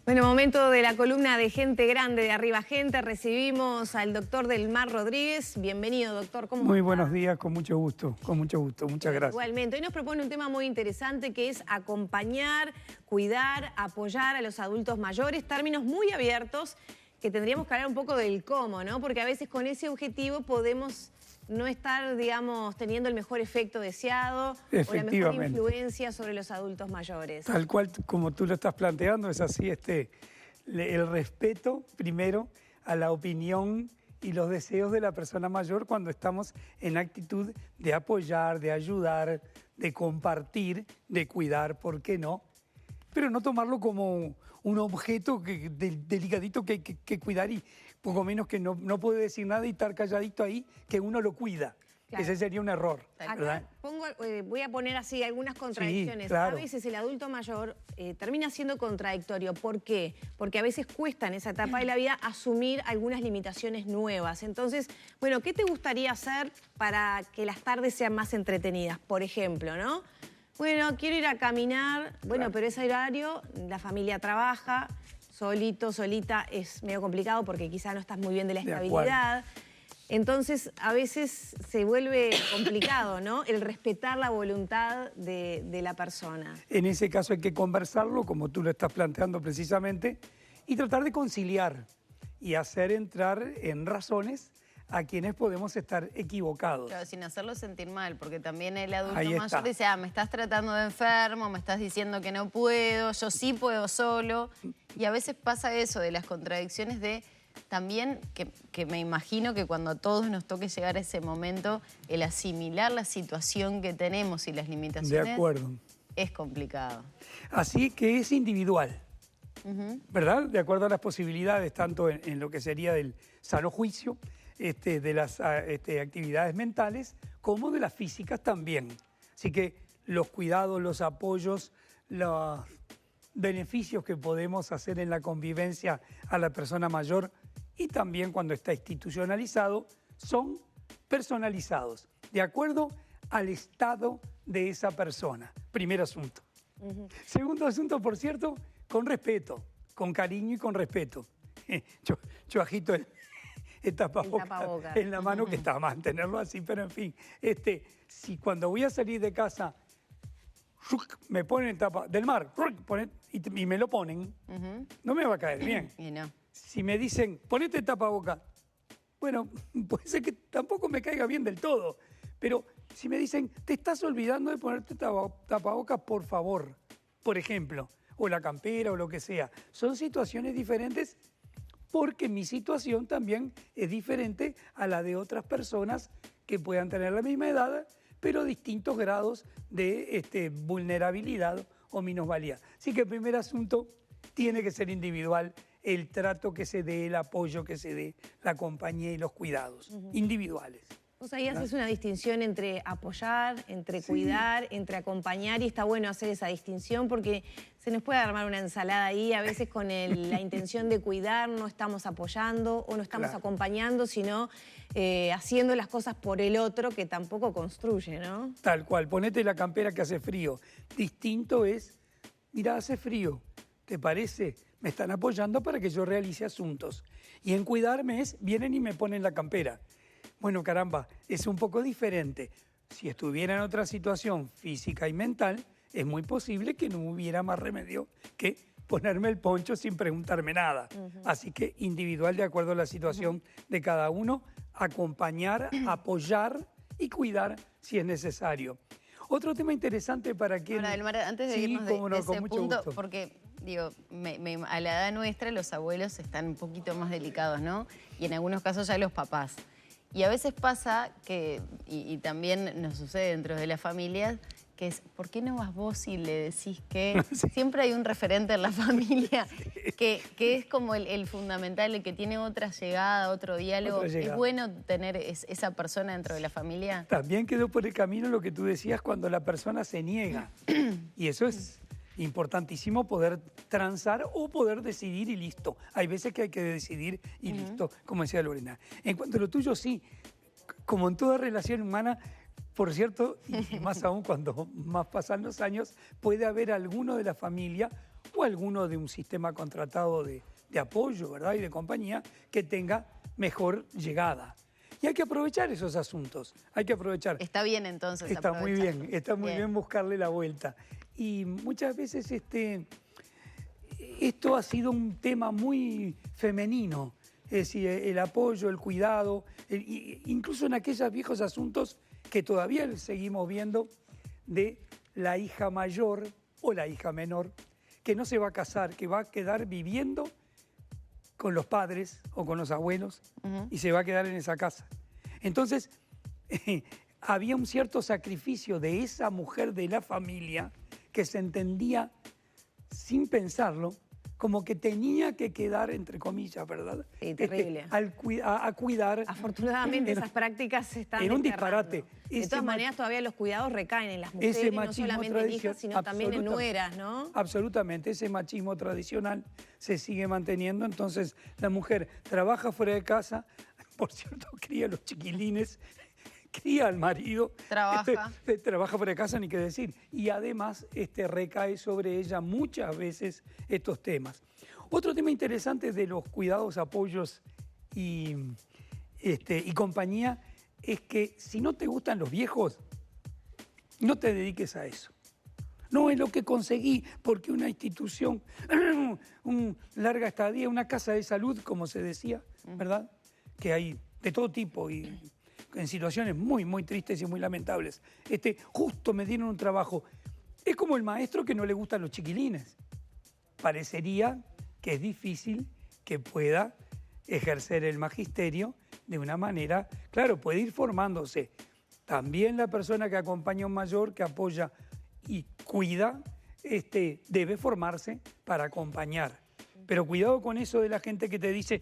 Bueno, momento de la columna de Gente Grande de Arriba Gente. Recibimos al doctor Delmar Rodríguez. Bienvenido, doctor. ¿Cómo Muy está? buenos días, con mucho gusto, muchas gracias. Igualmente, hoy nos propone un tema muy interesante que es acompañar, cuidar, apoyar a los adultos mayores, términos muy abiertos que tendríamos que hablar un poco del cómo, ¿no? Porque a veces con ese objetivo podemos no estar, digamos, teniendo el mejor efecto deseado o la mejor influencia sobre los adultos mayores. Tal cual como tú lo estás planteando, es así, el respeto primero a la opinión y los deseos de la persona mayor cuando estamos en actitud de apoyar, de ayudar, de compartir, de cuidar, ¿por qué no? Pero no tomarlo como un objeto delicadito que hay que cuidar y poco menos que no puede decir nada y estar calladito ahí, que uno lo cuida. Claro. Ese sería un error, ¿verdad? Voy a poner así algunas contradicciones. Sí, claro. A veces el adulto mayor termina siendo contradictorio. ¿Por qué? Porque a veces cuesta en esa etapa de la vida asumir algunas limitaciones nuevas. Entonces, bueno, ¿qué te gustaría hacer para que las tardes sean más entretenidas? Por ejemplo, ¿no? Bueno, quiero ir a caminar, bueno, claro, pero ese horario, la familia trabaja, solito, solita, es medio complicado porque quizá no estás muy bien de la estabilidad. Entonces, a veces se vuelve complicado, ¿no? El respetar la voluntad de la persona. En ese caso hay que conversarlo, como tú lo estás planteando precisamente, y tratar de conciliar y hacer entrar en razones a quienes podemos estar equivocados. Claro, sin hacerlo sentir mal, porque también el adulto mayor dice, me estás tratando de enfermo, me estás diciendo que no puedo, yo sí puedo solo. Y a veces pasa eso de las contradicciones de también que me imagino que cuando a todos nos toque llegar a ese momento, el asimilar la situación que tenemos y las limitaciones, de acuerdo, es complicado. Así que es individual, ¿verdad? De acuerdo a las posibilidades, tanto en lo que sería del sano juicio, de las actividades mentales, como de las físicas también. Así que los cuidados, los apoyos, los beneficios que podemos hacer en la convivencia a la persona mayor y también cuando está institucionalizado, son personalizados, de acuerdo al estado de esa persona. Primer asunto. Segundo asunto, por cierto, con respeto, con cariño y con respeto. Yo agito el tapabocas en la mano, que está mal tenerlo así, pero en fin, si cuando voy a salir de casa me ponen el tapa del mar y me lo ponen, no me va a caer bien. Y no. Si me dicen, ponete el tapabocas, bueno, puede ser que tampoco me caiga bien del todo, pero si me dicen, te estás olvidando de ponerte tapabocas, por favor, por ejemplo, o la campera o lo que sea, son situaciones diferentes porque mi situación también es diferente a la de otras personas que puedan tener la misma edad, pero distintos grados de vulnerabilidad o minusvalía. Así que el primer asunto tiene que ser individual, el trato que se dé, el apoyo que se dé, la compañía y los cuidados individuales. Vos ahí haces una distinción entre apoyar, entre cuidar, entre acompañar, y está bueno hacer esa distinción porque se nos puede armar una ensalada ahí, a veces con la intención de cuidar no estamos apoyando o no estamos acompañando, sino haciendo las cosas por el otro, que tampoco construye, ¿no? Tal cual, ponete la campera que hace frío. Distinto es, mira, hace frío, ¿te parece? Me están apoyando para que yo realice asuntos. Y en cuidarme es, vienen y me ponen la campera. Bueno, caramba, es un poco diferente. Si estuviera en otra situación física y mental, es muy posible que no hubiera más remedio que ponerme el poncho sin preguntarme nada. Así que individual, de acuerdo a la situación de cada uno, acompañar, apoyar y cuidar si es necesario. Otro tema interesante para quien... Ahora, Delmar, antes de irnos de ese punto, porque digo, a la edad nuestra los abuelos están un poquito más delicados, ¿no? Y en algunos casos ya los papás. Y a veces pasa que, y también nos sucede dentro de las familias, que es, ¿por qué no vas vos y le decís que siempre hay un referente en la familia que es como el fundamental, el que tiene otra llegada, otro diálogo? ¿Es bueno tener esa persona dentro de la familia? También quedó por el camino lo que tú decías cuando la persona se niega. Y eso es importantísimo, poder transar o poder decidir y listo. Hay veces que hay que decidir y listo, como decía Lorena. En cuanto a lo tuyo, sí, como en toda relación humana, por cierto, y más aún cuando más pasan los años, puede haber alguno de la familia o o alguno de un sistema contratado de apoyo, ¿verdad? Y de compañía que tenga mejor llegada. Y hay que aprovechar esos asuntos, hay que aprovechar. Está bien entonces está muy bien buscarle la vuelta. Y muchas veces esto ha sido un tema muy femenino, es decir, el apoyo, el cuidado, incluso en aquellos viejos asuntos que todavía seguimos viendo de la hija mayor o la hija menor, que no se va a casar, que va a quedar viviendo con los padres o con los abuelos y se va a quedar en esa casa. Entonces, había un cierto sacrificio de esa mujer de la familia que se entendía, sin pensarlo, como que tenía que quedar, entre comillas, ¿verdad? Sí, terrible. A cuidar. Afortunadamente esas prácticas se están en un disparate. De todas maneras, todavía los cuidados recaen en las mujeres, no solamente en hijas, sino también en nueras, ¿no? Absolutamente, ese machismo tradicional se sigue manteniendo. Entonces, la mujer trabaja fuera de casa, por cierto, cría a los chiquilines, cría al marido, trabaja fuera de casa, ni qué decir. Y además recae sobre ella muchas veces estos temas. Otro tema interesante de los cuidados, apoyos y compañía es que si no te gustan los viejos, no te dediques a eso. No es lo que conseguí porque una institución, una larga estadía, una casa de salud, como se decía, ¿verdad? Que hay de todo tipo y en situaciones muy, muy tristes y muy lamentables. Justo me dieron un trabajo. Es como el maestro que no le gustan los chiquilines. Parecería que es difícil que pueda ejercer el magisterio de una manera, claro, puede ir formándose. También la persona que acompaña a un mayor, que apoya y cuida, debe formarse para acompañar. Pero cuidado con eso de la gente que te dice,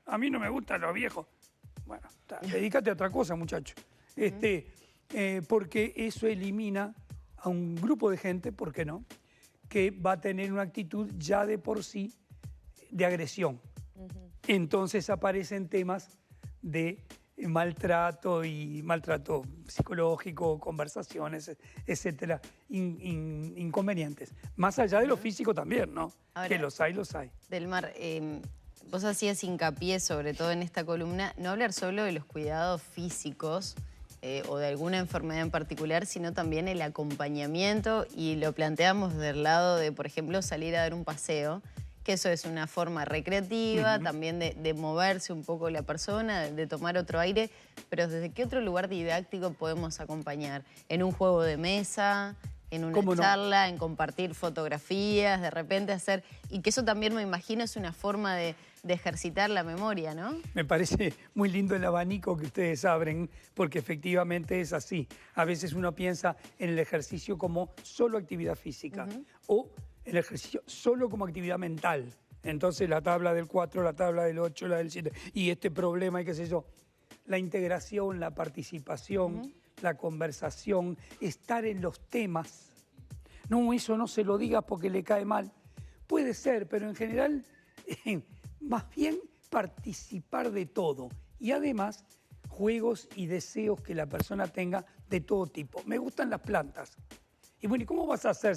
a mí no me gustan los viejos. Bueno, dedícate a otra cosa, muchacho. Porque eso elimina a un grupo de gente, ¿por qué no?, que va a tener una actitud ya de por sí de agresión. Entonces aparecen temas de maltrato y maltrato psicológico, conversaciones, etcétera, inconvenientes. Más allá de lo físico también, ¿no? Ahora, que los hay. Delmar, vos hacías hincapié, sobre todo en esta columna, no hablar solo de los cuidados físicos o de alguna enfermedad en particular, sino también el acompañamiento, y lo planteamos del lado de, por ejemplo, salir a dar un paseo, que eso es una forma recreativa, también de moverse un poco la persona, de tomar otro aire, pero ¿desde qué otro lugar didáctico podemos acompañar? ¿En un juego de mesa? ¿En una charla? ¿En compartir fotografías? De repente hacer... Y que eso también, me imagino, es una forma de ejercitar la memoria, ¿no? Me parece muy lindo el abanico que ustedes abren, porque efectivamente es así. A veces uno piensa en el ejercicio como solo actividad física o el ejercicio solo como actividad mental. Entonces la tabla del 4, la tabla del 8, la del 7, y este problema y qué sé yo. La integración, la participación, la conversación, estar en los temas. No, eso no se lo digas porque le cae mal. Puede ser, pero en general, más bien participar de todo. Y además, juegos y deseos que la persona tenga de todo tipo. Me gustan las plantas. Y bueno, ¿y cómo vas a hacer?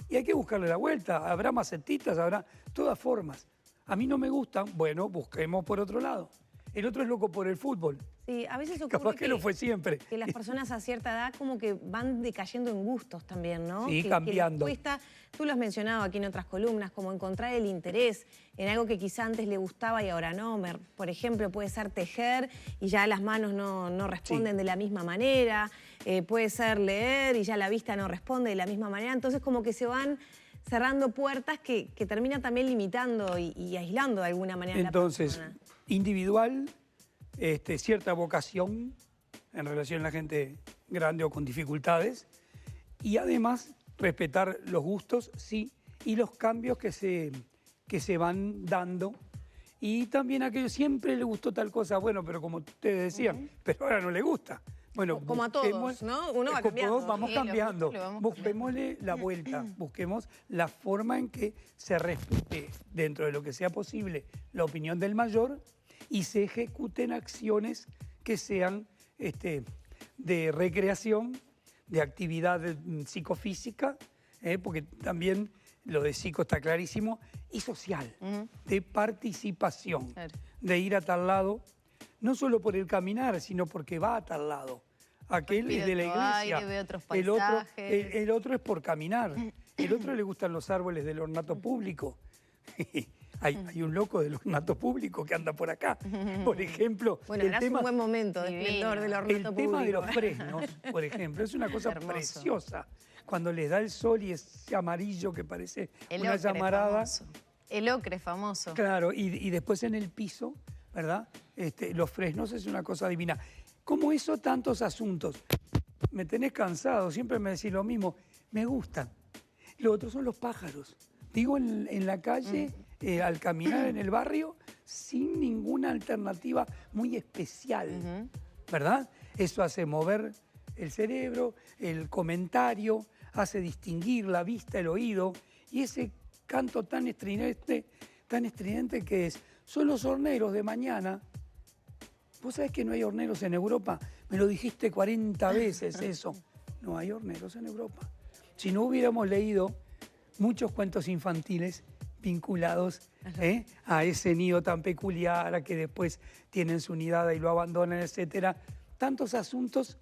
Y hay que buscarle la vuelta. Habrá macetitas, habrá todas formas. A mí no me gustan, bueno, busquemos por otro lado. El otro es loco por el fútbol. Sí, a veces ocurre capaz que lo fue siempre. Que las personas a cierta edad como que van decayendo en gustos también, ¿no? Sí, cambiando. Que les cuesta, tú lo has mencionado aquí en otras columnas, como encontrar el interés en algo que quizá antes le gustaba y ahora no. Por ejemplo, puede ser tejer y ya las manos no responden de la misma manera. Puede ser leer y ya la vista no responde de la misma manera. Entonces como que se van cerrando puertas que terminan también limitando y aislando de alguna manera a la persona. Individual, cierta vocación en relación a la gente grande o con dificultades, y además respetar los gustos, sí, y los cambios que se van dando, y también a aquellos siempre le gustó tal cosa, bueno, pero como ustedes decían, pero ahora no le gusta. Bueno, como a todos, ¿no? Uno va cambiando. Todos vamos cambiando. Busquémosle la vuelta, busquemos la forma en que se respete, dentro de lo que sea posible, la opinión del mayor y se ejecuten acciones que sean de recreación, de actividad psicofísica, porque también lo de psico está clarísimo, y social, de participación, claro, de ir a tal lado, no solo por el caminar, sino porque va a tal lado. Aquel es de la iglesia, aire, ve otros paisajes. El otro es por caminar, el otro le gustan los árboles del ornato público. Hay un loco del ornato público que anda por acá, por ejemplo. Bueno, es un buen momento de esplendor del ornato público. El tema de los fresnos, por ejemplo, es una cosa preciosa. Cuando les da el sol y ese amarillo que parece una llamarada. El ocre famoso. Claro, y después en el piso, ¿verdad? Los fresnos es una cosa divina. ¿Cómo eso tantos asuntos? Me tenés cansado, siempre me decís lo mismo. Me gustan. Lo otro son los pájaros. Digo, en la calle, al caminar en el barrio, sin ninguna alternativa muy especial, ¿verdad? Eso hace mover el cerebro, el comentario, hace distinguir la vista, el oído, y ese canto tan estridente que es. Son los horneros de mañana. ¿Vos sabés que no hay horneros en Europa? Me lo dijiste 40 veces eso. No hay horneros en Europa. Si no hubiéramos leído muchos cuentos infantiles vinculados a ese nido tan peculiar, a que después tienen su nidada y lo abandonan, etcétera. Tantos asuntos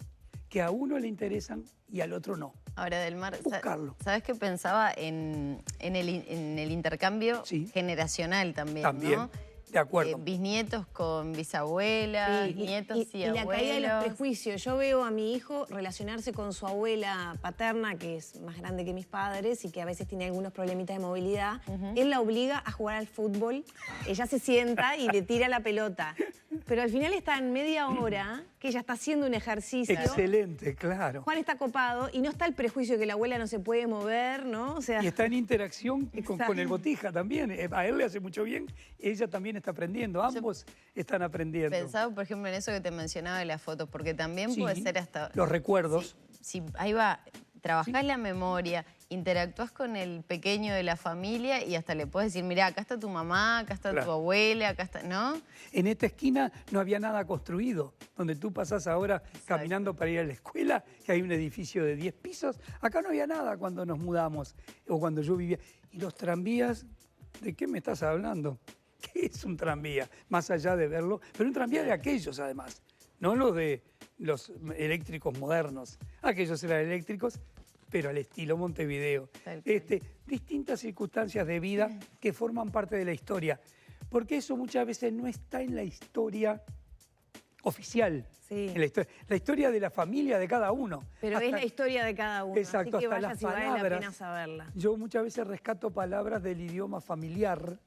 que a uno le interesan y al otro no. Ahora, Delmar, buscarlo. ¿Sabes qué pensaba en el intercambio generacional también, ¿no? De acuerdo. Bisnietos con bisabuelas, nietos y abuelos. Y la caída de los prejuicios. Yo veo a mi hijo relacionarse con su abuela paterna, que es más grande que mis padres y que a veces tiene algunos problemitas de movilidad. Él la obliga a jugar al fútbol. Ella se sienta y le tira la pelota. Pero al final está en media hora que ella está haciendo un ejercicio. Excelente, claro. Juan está copado y no está el prejuicio de que la abuela no se puede mover, ¿no? O sea, y está en interacción con el botija también. A él le hace mucho bien, ella también está aprendiendo, ambos están aprendiendo. Pensaba, por ejemplo, en eso que te mencionaba de las fotos, porque también puede ser hasta... Los recuerdos. Si ahí va, trabajás la memoria, interactúas con el pequeño de la familia y hasta le puedes decir, mirá, acá está tu mamá, acá está tu abuela, acá está, ¿no? En esta esquina no había nada construido, donde tú pasás ahora caminando para ir a la escuela, que hay un edificio de 10 pisos. Acá no había nada cuando nos mudamos o cuando yo vivía. Y los tranvías, ¿de qué me estás hablando? ¿Qué es un tranvía? Más allá de verlo, pero un tranvía de aquellos además, no los de los eléctricos modernos. Aquellos eran eléctricos, pero al estilo Montevideo. Distintas circunstancias de vida que forman parte de la historia, porque eso muchas veces no está en la historia oficial, en la historia de la familia de cada uno. Pero es la historia de cada uno, exacto, así que hasta vaya si vale la pena saberla. Yo muchas veces rescato palabras del idioma familiar,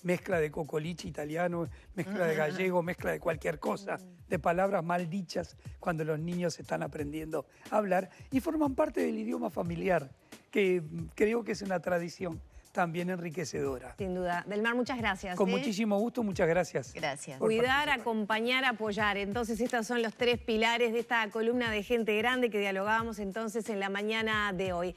mezcla de cocoliche italiano, mezcla de gallego, mezcla de cualquier cosa, de palabras mal dichas cuando los niños están aprendiendo a hablar y forman parte del idioma familiar, que creo que es una tradición también enriquecedora. Sin duda. Delmar, muchas gracias. Con muchísimo gusto, muchas gracias. Gracias. Cuidar, acompañar, apoyar. Entonces, estos son los 3 pilares de esta columna de Gente Grande que dialogábamos entonces en la mañana de hoy.